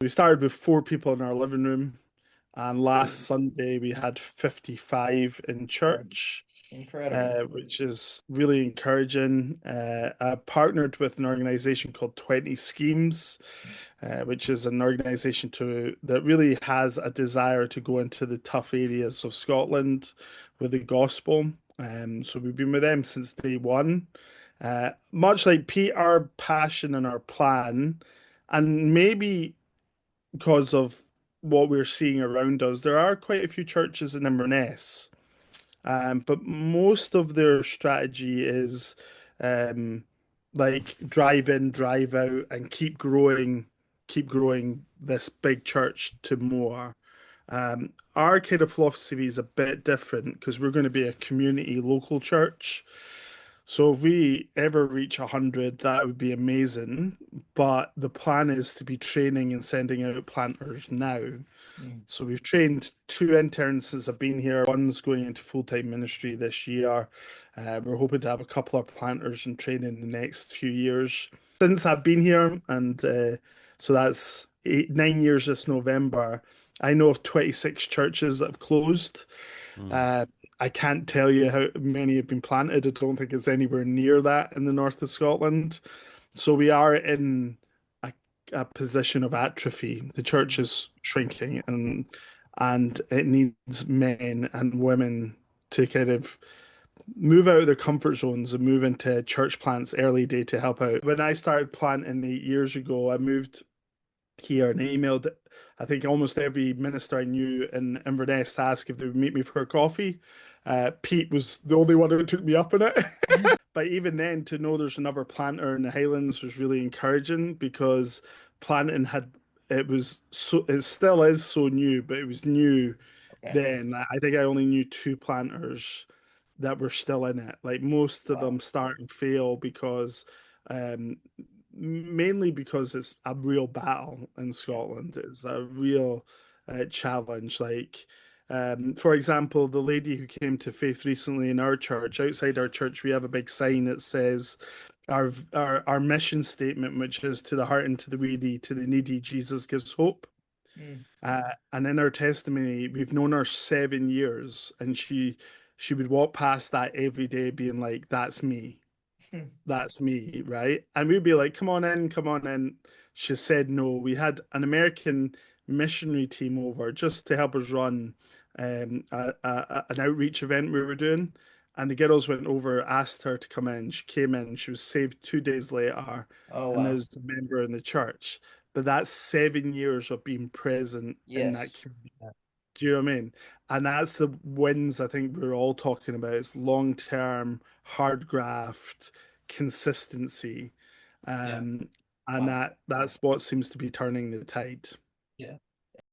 We started with four people in our living room, and last Brilliant. Sunday we had 55 in Incredible. church, Incredible. which is really encouraging. I partnered with an organization called 20 Schemes, which is an organization that really has a desire to go into the tough areas of Scotland with the gospel. So we've been with them since day one. Much like Pete, our passion and our plan, and maybe because of what we're seeing around us, there are quite a few churches in Inverness, but most of their strategy is um, like drive in, drive out, and keep growing this big church to more. Our kind of philosophy is a bit different because we're going to be a community local church. So if we ever reach 100, that would be amazing. But the plan is to be training and sending out planters now. Mm. So we've trained two interns since I've been here. One's going into full-time ministry this year. We're hoping to have a couple of planters in training in the next few years. Since I've been here, and so that's 9 years this November, I know of 26 churches that have closed. Mm. Uh, I can't tell you how many have been planted. I don't think it's anywhere near that in the north of Scotland. So we are in a position of atrophy. The church Mm. is shrinking, and it needs men and women to kind of move out of their comfort zones and move into church plants early day to help out. When I started planting 8 years ago, I moved here and I emailed, I think, almost every minister I knew in Inverness to ask if they would meet me for a coffee. Pete was the only one who took me up on it. But even then, to know there's another planter in the Highlands was really encouraging because planting had it was so it still is so new, but it was new Okay. then. I think I only knew two planters that were still in it. Like most of Wow. them start and fail because um mainly because it's a real battle in Yeah. Scotland. It's a real challenge. For example, the lady who came to faith recently in our church, outside our church, we have a big sign that says our mission statement, which is to the heart and to the needy, Jesus gives hope. Mm. And in her testimony, we've known her 7 years, and she would walk past that every day, being like, that's me, right? And we'd be like, come on in, come on in. She said no. We had an American missionary team over just to help us run an outreach event we were doing. And the girls went over, asked her to come in. She came in, she was saved 2 days later, Oh, and now wow. is a member in the church. But that's 7 years of being present in that Yes. community. Do you know what I mean? And that's the wins I think we're all talking about. It's long term, hard graft, consistency. Yeah. Um, and Wow. that's what seems to be turning the tide. Yeah.